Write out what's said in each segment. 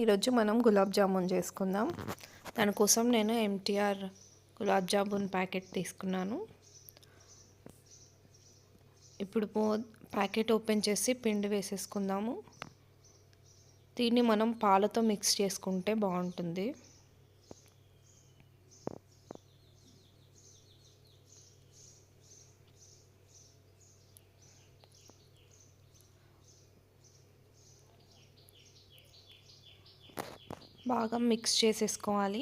ఈరోజు మనం గులాబ్ జామున్ చేసుకుందాం. దానికోసం నేను ఎంటీఆర్ గులాబ్ జామున్ ప్యాకెట్ తీసుకున్నాను. ఇప్పుడు ప్యాకెట్ ఓపెన్ చేసి పిండి వేసేసుకుందాము. దీన్ని మనం పాలతో మిక్స్ చేసుకుంటే బాగుంటుంది. బాగా మిక్స్ చేసేసుకోవాలి.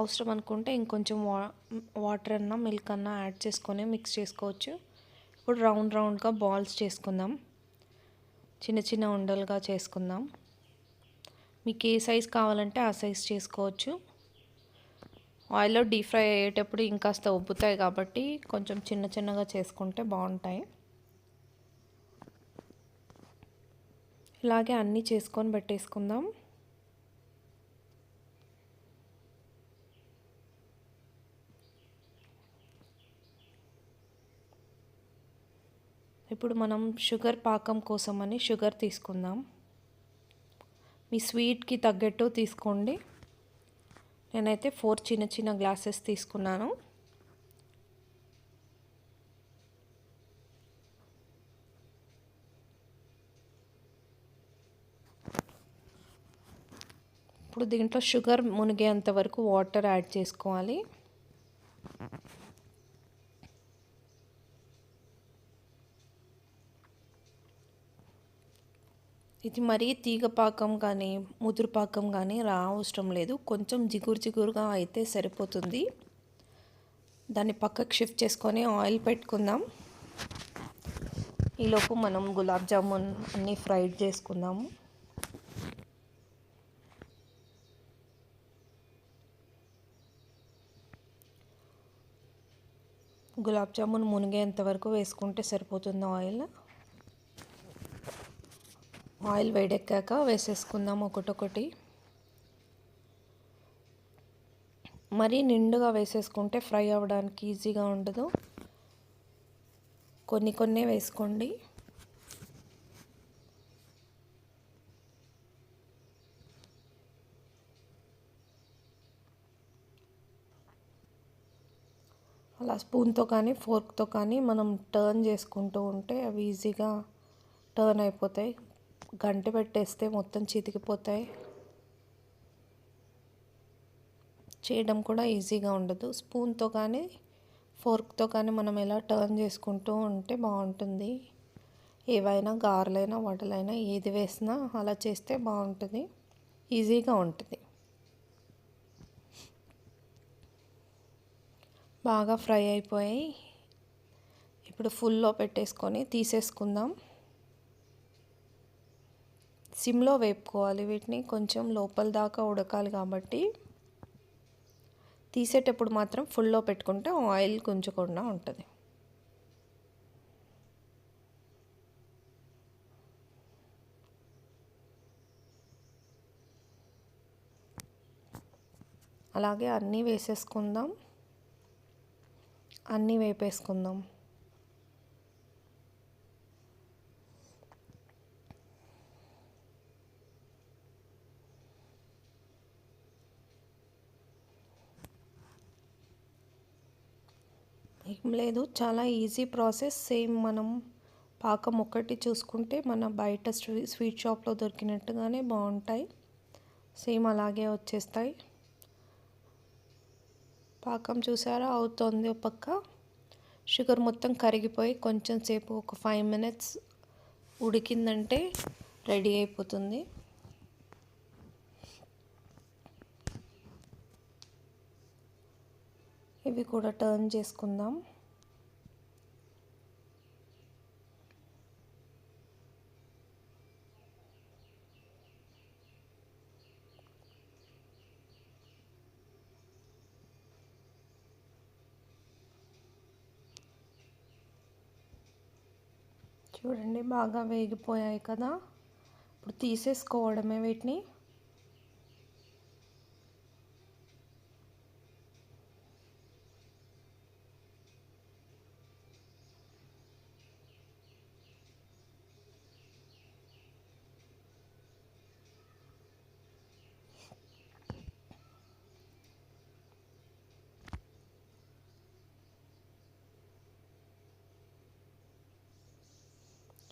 అవసరం అనుకుంటే ఇంకొంచెం వాటర్ అన్నా మిల్క్ అన్నా యాడ్ చేసుకొని మిక్స్ చేసుకోవచ్చు. ఇప్పుడు రౌండ్గా బాల్స్ చేసుకుందాం. చిన్న చిన్న ఉండలుగా చేసుకుందాం. మీకు ఏ సైజ్ కావాలంటే ఆ సైజ్ చేసుకోవచ్చు. ఆయిల్లో డీప్ ఫ్రై అయ్యేటప్పుడు ఇంకాస్త ఉబ్బుతాయి కాబట్టి కొంచెం చిన్నగా చేసుకుంటే బాగుంటాయి. ఇలాగే అన్నీ చేసుకొని పెట్టేసుకుందాం. ఇప్పుడు మనం షుగర్ పాకం కోసమని షుగర్ తీసుకుందాం. మీ స్వీట్కి తగ్గట్టు తీసుకోండి. నేనైతే 4 చిన్న గ్లాసెస్ తీసుకున్నాను. ఇప్పుడు దీంట్లో షుగర్ మునిగేంత వరకు వాటర్ యాడ్ చేసుకోవాలి. ఇది మరీ తీగ పాకం కానీ ముదురు పాకం కానీ అవసరం లేదు. కొంచెం జిగురుగా అయితే సరిపోతుంది. దాన్ని పక్కకు షిఫ్ట్ చేసుకొని ఆయిల్ పెట్టుకుందాం. ఈలోపు మనం గులాబ్ జామున్ అన్నీ ఫ్రైడ్ చేసుకుందాము. గులాబ్ జామున్ మునిగేంత వరకు వేసుకుంటే సరిపోతుంది. ఆయిల్ వేడెక్కాక వేసేసుకుందాం ఒకటొకటి. మరీ నిండుగా వేసేసుకుంటే ఫ్రై అవ్వడానికి ఈజీగా ఉండదు. కొన్ని వేసుకోండి. అలా స్పూన్తో కానీ ఫోర్క్తో కానీ మనం టర్న్ చేసుకుంటూ ఉంటే అవి ఈజీగా టర్న్ అయిపోతాయి. గంట పెట్టేస్తే మొత్తం చితికిపోతాయి. చేయడం కూడా ఈజీగా ఉండదు. స్పూన్తో కానీ ఫోర్క్తో కానీ మనం ఎలా టర్న్ చేసుకుంటూ ఉంటే బాగుంటుంది. ఏవైనా గారెలైనా వడలైనా ఏది వేసినా అలా చేస్తే బాగుంటుంది, ఈజీగా ఉంటుంది. బాగా ఫ్రై అయిపోయాయి. ఇప్పుడు ఫుల్లో పెట్టేసుకొని తీసేసుకుందాం. సిమ్లో వేపుకోవాలి వీటిని. కొంచెం లోపల దాకా ఉడకాలి కాబట్టి తీసేటప్పుడు మాత్రం ఫుల్లో పెట్టుకుంటే ఆయిల్ గుంజకుండా ఉంటుంది. అలాగే అన్నీ వేసేసుకుందాం. అన్నీ వేపేసుకుందాం. ఏం లేదు, చాలా ఈజీ ప్రాసెస్. సేమ్ మనం పాకం ఒక్కటి చూసుకుంటే మన బయట స్వీట్ షాప్లో దొరికినట్టుగానే బాగుంటాయి. సేమ్ అలాగే వచ్చేస్తాయి. పాకం చూసారా, అవుతుంది. ఒక పక్క షుగర్ మొత్తం కరిగిపోయి కొంచెం సేపు ఒక 5 minutes ఉడికిందంటే రెడీ అయిపోతుంది. ఇవి కూడా టర్న్ చేసుకుందాం. చూడండి, బాగా వేగిపోయాయి కదా. ఇప్పుడు తీసేసుకోవడమే వీటిని.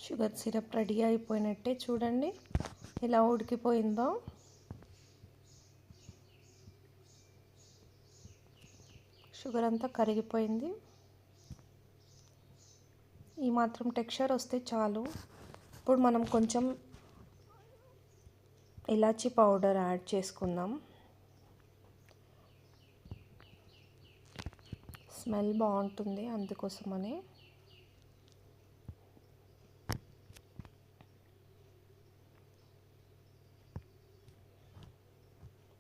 షుగర్ సిరప్ రెడీ అయిపోయినట్టే, చూడండి ఎలా ఉడికిపోయిందో. షుగర్ అంతా కరిగిపోయింది. ఈ మాత్రం టెక్స్చర్ వస్తే చాలు. ఇప్పుడు మనం కొంచెం ఇలాచీ పౌడర్ యాడ్ చేసుకుందాం. స్మెల్ బాగుంటుంది, అందుకోసమని.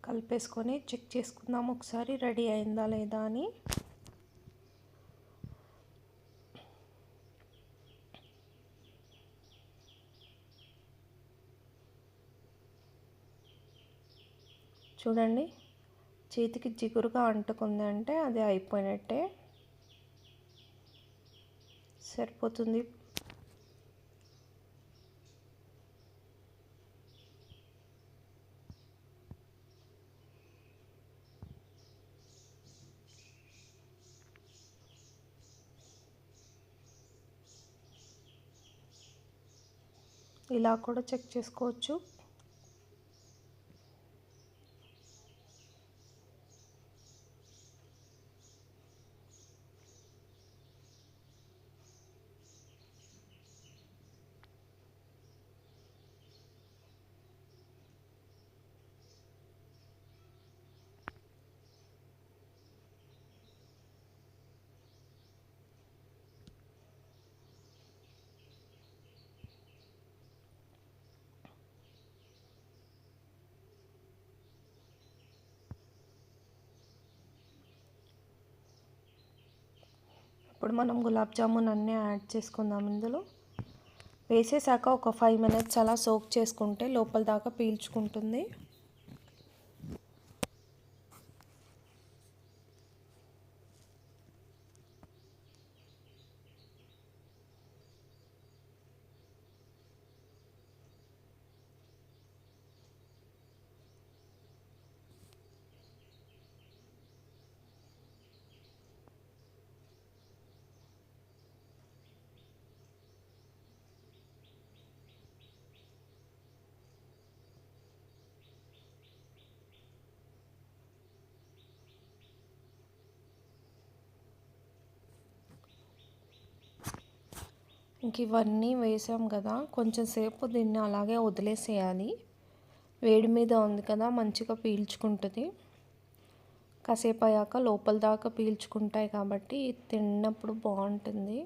కలిపేసుకొని చెక్ చేసుకుందాం ఒకసారి రెడీ అయిందా లేదా అని. చూడండి, చేతికి జిగురుగా అంటుకుంది అంటే అది అయిపోయినట్టే, సరిపోతుంది. ఇలా కూడా చెక్ చేసుకోవచ్చు. ఇప్పుడు మనం గులాబ్ జామున్ అన్నీ యాడ్ చేసుకుందాం. ఇందులో వేసేసాక ఒక 5 minutes అలా సోక్ చేసుకుంటే లోపల దాకా పీల్చుకుంటుంది. ఇంక ఇవన్నీ వేసాం కదా, కొంచెం సేపు దీన్ని అలాగే వదిలేసేయాలి. వేడి మీద ఉంది కదా, మంచిగా పీల్చుకుంటుంది. కాసేపు అయ్యాక లోపల దాకా పీల్చుకుంటాయి కాబట్టి తిన్నప్పుడు బాగుంటుంది.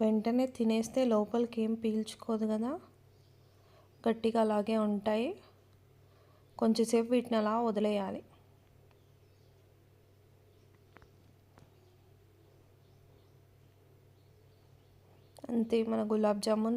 వెంటనే తినేస్తే లోపలికి ఏం పీల్చుకోదు కదా, గట్టిగా అలాగే ఉంటాయి. కొంచెంసేపు వీటిని అలా వదిలేయాలి. అంతే, మన గులాబ్ జామున్